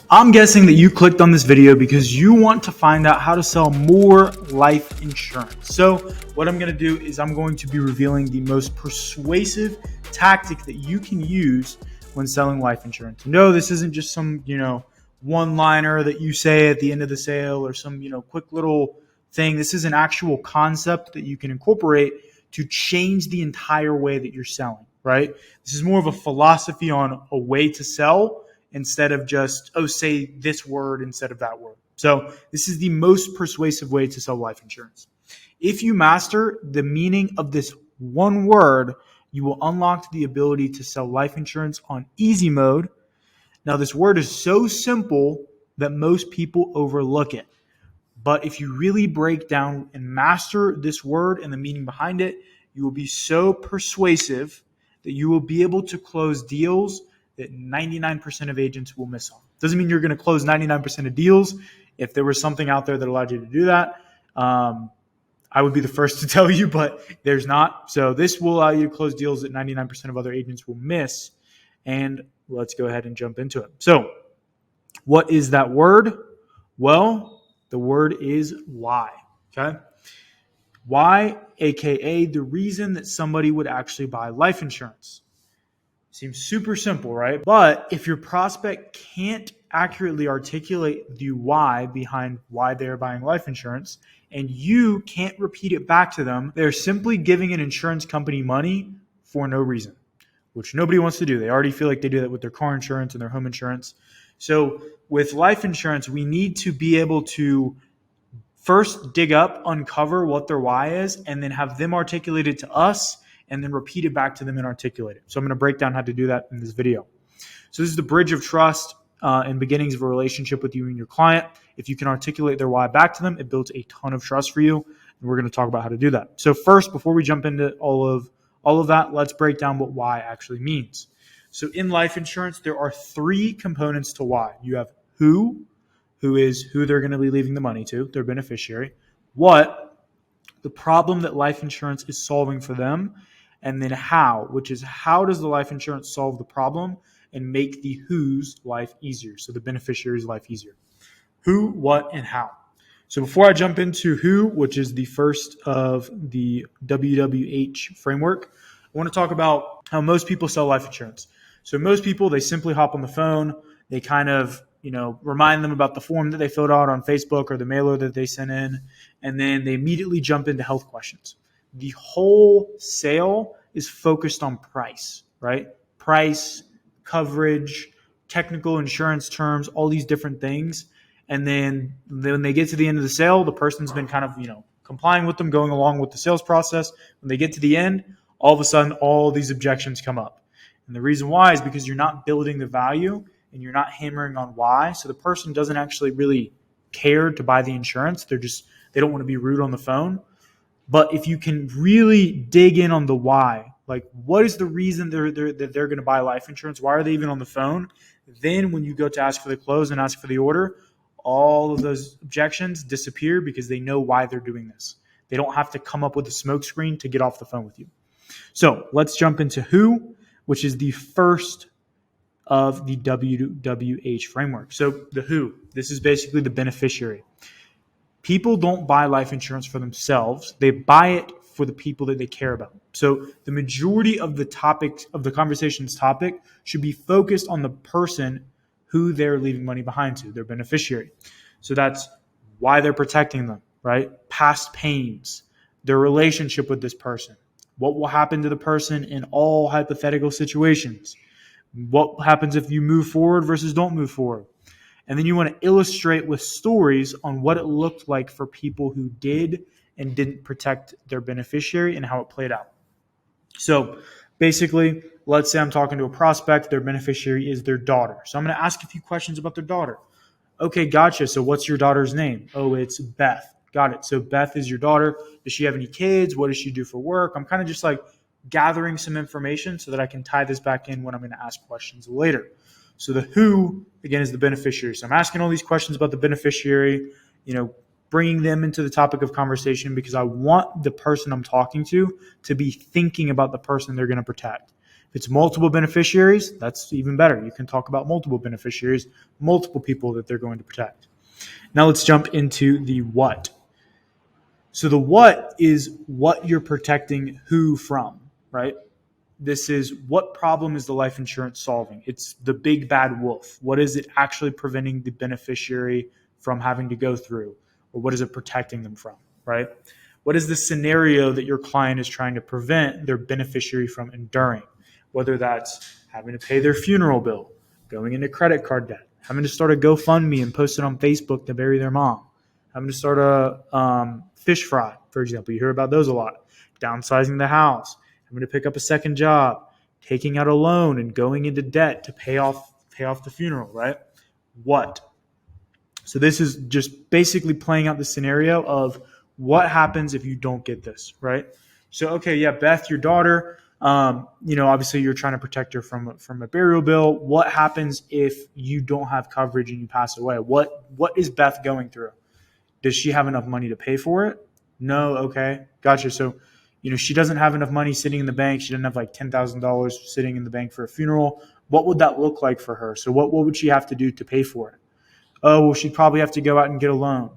I'm guessing that you clicked on this video because you want to find out how to sell more life insurance. So what I'm going to do is I'm going to be revealing the most persuasive tactic that you can use when selling life insurance. No, this isn't just some, one-liner that you say at the end of the sale or some, quick little thing. This is an actual concept that you can incorporate to change the entire way that you're selling, right? This is more of a philosophy on a way to sell instead of just, say this word instead of that word. So this is the most persuasive way to sell life insurance. If you master the meaning of this one word, you will unlock the ability to sell life insurance on easy mode. Now, this word is so simple that most people overlook it. But if you really break down and master this word and the meaning behind it, you will be so persuasive that you will be able to close deals that 99% of agents will miss on. Doesn't mean you're going to close 99% of deals. If there was something out there that allowed you to do that, I would be the first to tell you, but there's not. So this will allow you to close deals that 99% of other agents will miss. And let's go ahead and jump into it. So what is that word? Well, the word is why. Okay. Why, aka the reason that somebody would actually buy life insurance. Seems super simple, right? But if your prospect can't accurately articulate the why behind why they're buying life insurance, and you can't repeat it back to them, they're simply giving an insurance company money for no reason, which nobody wants to do. They already feel like they do that with their car insurance and their home insurance. So with life insurance, we need to be able to first dig up, uncover what their why is, and then have them articulate it to us and then repeat it back to them and articulate it. So I'm going to break down how to do that in this video. So this is the bridge of trust and beginnings of a relationship with you and your client. If you can articulate their why back to them, it builds a ton of trust for you. And we're going to talk about how to do that. So first, before we jump into all of that, let's break down what why actually means. So in life insurance, there are three components to why. You have who is who they're going to be leaving the money to, their beneficiary. What, the problem that life insurance is solving for them. And then how, which is how does the life insurance solve the problem and make the who's life easier, so the beneficiary's life easier. Who, what, and how. So before I jump into who, which is the first of the WWH framework, I want to talk about how most people sell life insurance. So most people, they simply hop on the phone, they kind of remind them about the form that they filled out on Facebook or the mailer that they sent in, and then they immediately jump into health questions. The whole sale is focused on price, right? Price, coverage, technical insurance terms, all these different things. And then when they get to the end of the sale, the person's been kind of, complying with them, going along with the sales process. When they get to the end, all of a sudden, all these objections come up. And the reason why is because you're not building the value and you're not hammering on why. So the person doesn't actually really care to buy the insurance. They don't want to be rude on the phone. But if you can really dig in on the why, like what is the reason they're going to buy life insurance? Why are they even on the phone? Then when you go to ask for the close and ask for the order, all of those objections disappear because they know why they're doing this. They don't have to come up with a smoke screen to get off the phone with you. So let's jump into who, which is the first of the WWH framework. So the who, this is basically the beneficiary. People don't buy life insurance for themselves. They buy it for the people that they care about. So the majority of the conversation's topic should be focused on the person who they're leaving money behind to, their beneficiary. So that's why they're protecting them, right? Past pains, their relationship with this person, what will happen to the person in all hypothetical situations, what happens if you move forward versus don't move forward. And then you want to illustrate with stories on what it looked like for people who did and didn't protect their beneficiary and how it played out. So basically, let's say I'm talking to a prospect, their beneficiary is their daughter. So I'm going to ask a few questions about their daughter. Okay, gotcha. So what's your daughter's name? Oh, it's Beth. Got it. So Beth is your daughter. Does she have any kids? What does she do for work? I'm kind of just like gathering some information so that I can tie this back in when I'm going to ask questions later. So the who, again, is the beneficiary. So I'm asking all these questions about the beneficiary, bringing them into the topic of conversation because I want the person I'm talking to be thinking about the person they're going to protect. If it's multiple beneficiaries, that's even better. You can talk about multiple beneficiaries, multiple people that they're going to protect. Now let's jump into the what. So the what is what you're protecting who from, right? This is what problem is the life insurance solving? It's the big bad wolf. What is it actually preventing the beneficiary from having to go through? Or what is it protecting them from, right? What is the scenario that your client is trying to prevent their beneficiary from enduring? Whether that's having to pay their funeral bill, going into credit card debt, having to start a GoFundMe and post it on Facebook to bury their mom, having to start a fish fry, for example. You hear about those a lot. Downsizing the house, having to pick up a second job, taking out a loan and going into debt to pay off the funeral, right? What? So this is just basically playing out the scenario of what happens if you don't get this, right? So, okay, yeah, Beth, your daughter, obviously you're trying to protect her from a burial bill. What happens if you don't have coverage and you pass away? What is Beth going through? Does she have enough money to pay for it? No. Okay. Gotcha. So, she doesn't have enough money sitting in the bank. She doesn't have like $10,000 sitting in the bank for a funeral. What would that look like for her? So what would she have to do to pay for it? Oh, well, she'd probably have to go out and get a loan.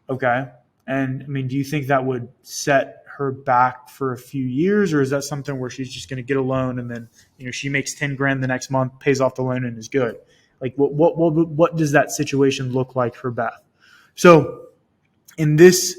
Okay. And I mean, do you think that would set her back for a few years, or is that something where she's just going to get a loan and then, she makes 10 grand the next month, pays off the loan and is good? Like what does that situation look like for Beth? So in this,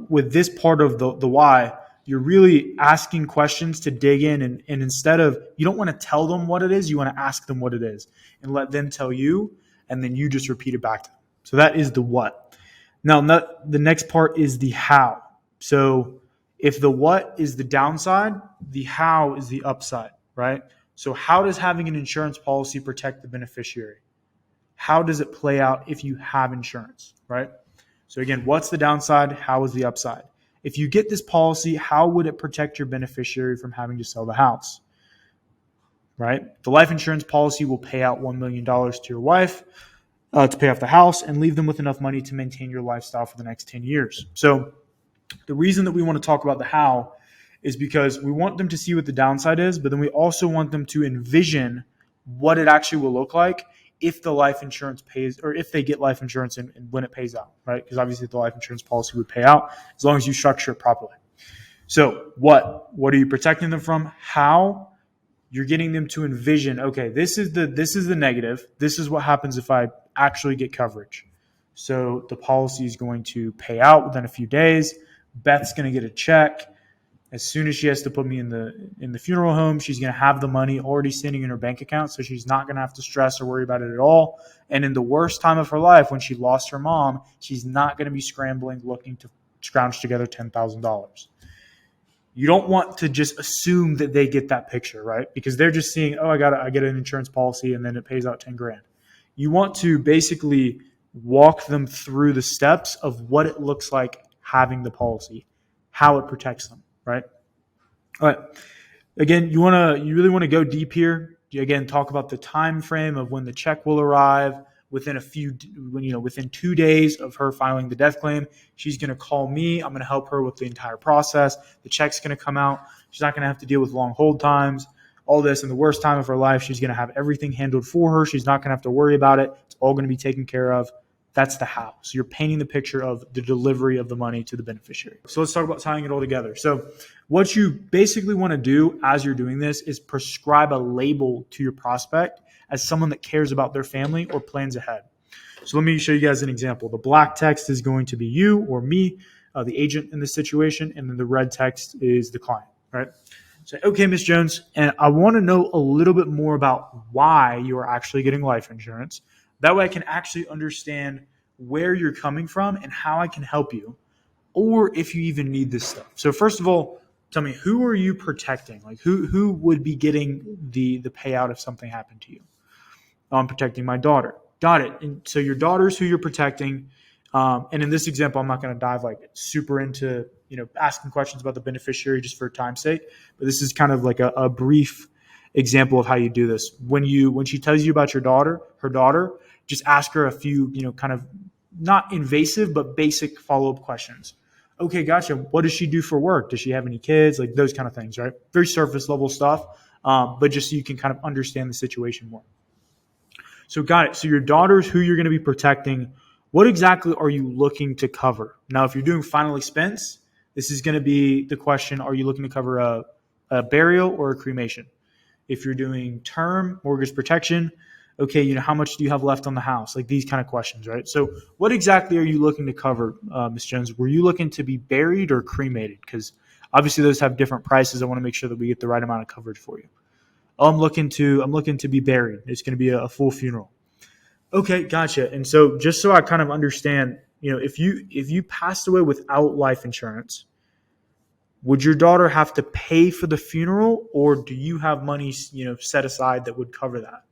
with this part of the why, you're really asking questions to dig in. And instead of, you don't want to tell them what it is, you want to ask them what it is and let them tell you. And then you just repeat it back to them. So that is the what. Now, the next part is the how. So if the what is the downside, the how is the upside, right? So how does having an insurance policy protect the beneficiary? How does it play out if you have insurance, right? So again, what's the downside? How is the upside? If you get this policy, how would it protect your beneficiary from having to sell the house? Right? The life insurance policy will pay out $1 million to your wife to pay off the house and leave them with enough money to maintain your lifestyle for the next 10 years. So the reason that we want to talk about the how is because we want them to see what the downside is, but then we also want them to envision what it actually will look like if the life insurance pays, or if they get life insurance and when it pays out, right? Because obviously the life insurance policy would pay out as long as you structure it properly. So what are you protecting them from? How? You're getting them to envision, okay, this is the negative. This is what happens if I actually get coverage. So the policy is going to pay out within a few days. Beth's going to get a check. As soon as she has to put me in the funeral home, she's going to have the money already sitting in her bank account, so she's not going to have to stress or worry about it at all. And in the worst time of her life, when she lost her mom, she's not going to be scrambling looking to scrounge together $10,000. You don't want to just assume that they get that picture, right? Because they're just seeing, oh, I get an insurance policy and then it pays out 10 grand. You want to basically walk them through the steps of what it looks like having the policy, how it protects them, right? All right. Again, you really want to go deep here. You again talk about the time frame of when the check will arrive. Within 2 days of her filing the death claim, she's going to call me. I'm going to help her with the entire process. The check's going to come out. She's not going to have to deal with long hold times, all this. In the worst time of her life, she's going to have everything handled for her. She's not going to have to worry about it. It's all going to be taken care of. That's the how. So you're painting the picture of the delivery of the money to the beneficiary. So let's talk about tying it all together. So what you basically want to do as you're doing this is prescribe a label to your prospect as someone that cares about their family or plans ahead. So let me show you guys an example. The black text is going to be you or me, the agent in this situation, and then the red text is the client, right? So, okay, Ms. Jones, and I want to know a little bit more about why you are actually getting life insurance. That way I can actually understand where you're coming from and how I can help you, or if you even need this stuff. So first of all, tell me, who are you protecting? Like who would be getting the payout if something happened to you? I'm protecting my daughter. Got it. And so your daughter's who you're protecting. And in this example, I'm not going to dive like super into, asking questions about the beneficiary just for time's sake. But this is kind of like a brief example of how you do this. When she tells you about her daughter, just ask her a few, kind of not invasive, but basic follow-up questions. Okay, gotcha. What does she do for work? Does she have any kids? Like those kind of things, right? Very surface level stuff. but just so you can kind of understand the situation more. So got it. So your daughter's who you're going to be protecting. What exactly are you looking to cover? Now, if you're doing final expense, this is going to be the question: are you looking to cover a burial or a cremation? If you're doing term mortgage protection, okay, how much do you have left on the house? Like these kind of questions, right? So what exactly are you looking to cover, Ms. Jones? Were you looking to be buried or cremated? Because obviously those have different prices. I want to make sure that we get the right amount of coverage for you. Oh, I'm looking to be buried. It's going to be a full funeral. Okay, gotcha. And so just so I kind of understand, if you passed away without life insurance, would your daughter have to pay for the funeral, or do you have money, set aside that would cover that?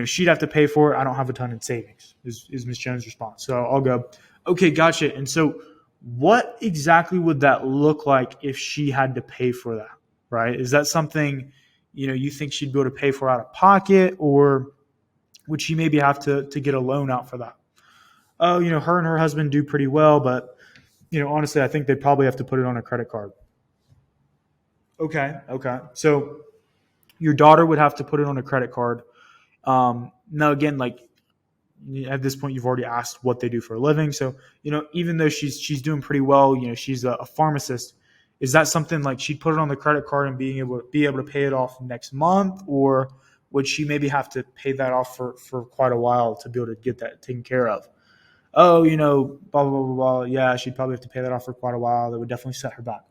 She'd have to pay for it. I don't have a ton in savings, is Ms. Jones' response. So I'll go, okay, gotcha. And so what exactly would that look like if she had to pay for that, right? Is that something, you think she'd be able to pay for out of pocket, or would she maybe have to get a loan out for that? Oh, her and her husband do pretty well, but, honestly, I think they'd probably have to put it on a credit card. Okay. So your daughter would have to put it on a credit card. Now, again, like at this point, you've already asked what they do for a living. So, even though she's doing pretty well, she's a pharmacist. Is that something like she'd put it on the credit card and be able to pay it off next month, or would she maybe have to pay that off for quite a while to be able to get that taken care of? Oh, blah, blah, blah, blah. Yeah, she'd probably have to pay that off for quite a while. That would definitely set her back.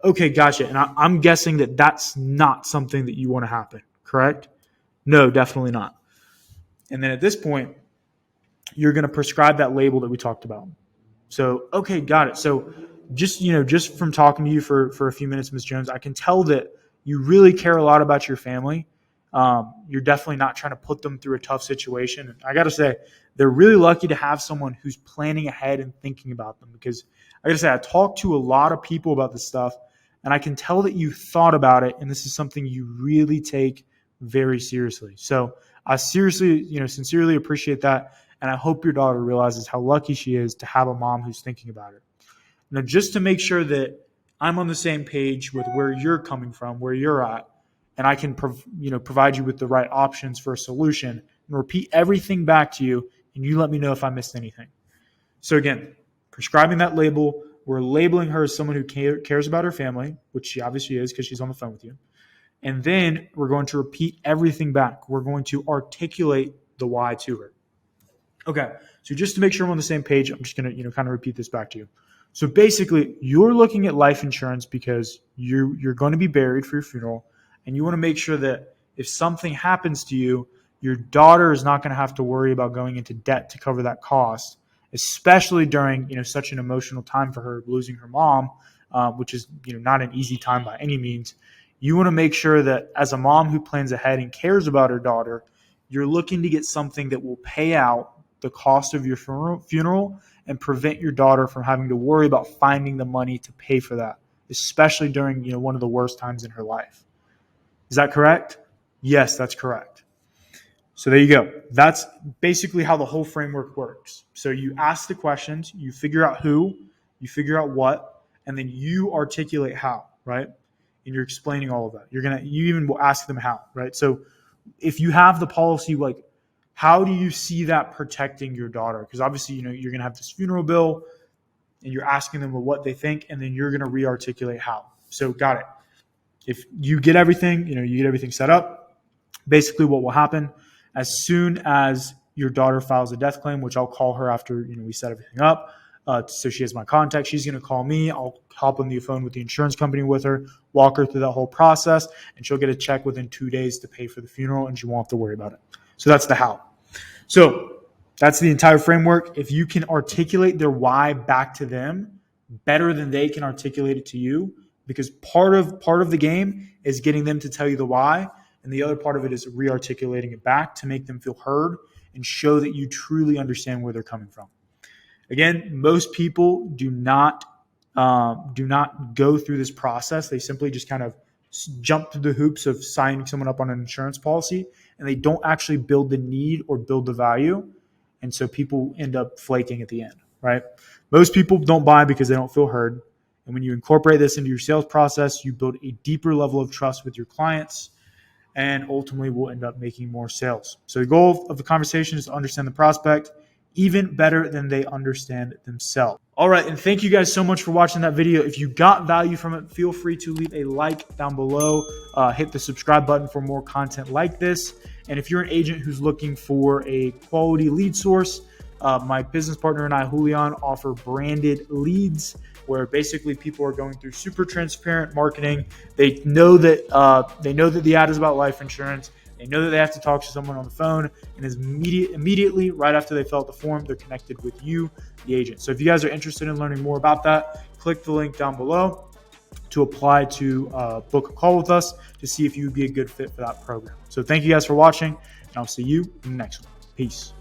Okay, gotcha. And I'm guessing that that's not something that you want to happen, correct? No, definitely not. And then at this point, you're going to prescribe that label that we talked about. So, okay, got it. So just from talking to you for a few minutes, Ms. Jones, I can tell that you really care a lot about your family. You're definitely not trying to put them through a tough situation. And I got to say, they're really lucky to have someone who's planning ahead and thinking about them, because I got to say, I talked to a lot of people about this stuff, and I can tell that you thought about it, and this is something you really take very seriously. So I sincerely appreciate that. And I hope your daughter realizes how lucky she is to have a mom who's thinking about it. Now, just to make sure that I'm on the same page with where you're coming from, where you're at, and I can provide you with the right options for a solution, and repeat everything back to you, and you let me know if I missed anything. So again, prescribing that label, we're labeling her as someone who cares about her family, which she obviously is because she's on the phone with you. And then we're going to repeat everything back. We're going to articulate the why to her. Okay, so just to make sure I'm on the same page, I'm just going to kind of repeat this back to you. So basically, you're looking at life insurance because you're going to be buried for your funeral, and you want to make sure that if something happens to you, your daughter is not going to have to worry about going into debt to cover that cost, especially during such an emotional time for her, losing her mom, which is not an easy time by any means. You want to make sure that as a mom who plans ahead and cares about her daughter, you're looking to get something that will pay out the cost of your funeral and prevent your daughter from having to worry about finding the money to pay for that, especially during one of the worst times in her life. Is that correct? Yes, that's correct. So there you go. That's basically how the whole framework works. So you ask the questions, you figure out who, you figure out what, and then you articulate how, right? And you're explaining all of that. You even will ask them how, right? So if you have the policy, like, how do you see that protecting your daughter? Because obviously, you're going to have this funeral bill, and you're asking them what they think, and then you're going to re-articulate how. So got it. If you get everything, you get everything set up, basically what will happen as soon as your daughter files a death claim, which I'll call her after we set everything up. So she has my contact. She's going to call me. I'll hop on the phone with the insurance company with her, walk her through that whole process, and she'll get a check within 2 days to pay for the funeral, and she won't have to worry about it. So that's the how. So that's the entire framework. If you can articulate their why back to them better than they can articulate it to you, because part of the game is getting them to tell you the why, and the other part of it is re-articulating it back to make them feel heard and show that you truly understand where they're coming from. Again, most people do not go through this process. They simply just kind of jump through the hoops of signing someone up on an insurance policy, and they don't actually build the need or build the value. And so people end up flaking at the end, right? Most people don't buy because they don't feel heard. And when you incorporate this into your sales process, you build a deeper level of trust with your clients and ultimately will end up making more sales. So the goal of the conversation is to understand the prospect even better than they understand themselves. All right, and thank you guys so much for watching that video. If you got value from it, feel free to leave a like down below. Hit the subscribe button for more content like this. And if you're an agent who's looking for a quality lead source, my business partner and I, Julian, offer branded leads where basically people are going through super transparent marketing. They know that the ad is about life insurance. They know that they have to talk to someone on the phone, and is immediately right after they fill out the form, they're connected with you, the agent. So if you guys are interested in learning more about that, click the link down below to apply to book a call with us to see if you would be a good fit for that program. So thank you guys for watching, and I'll see you in the next one. Peace.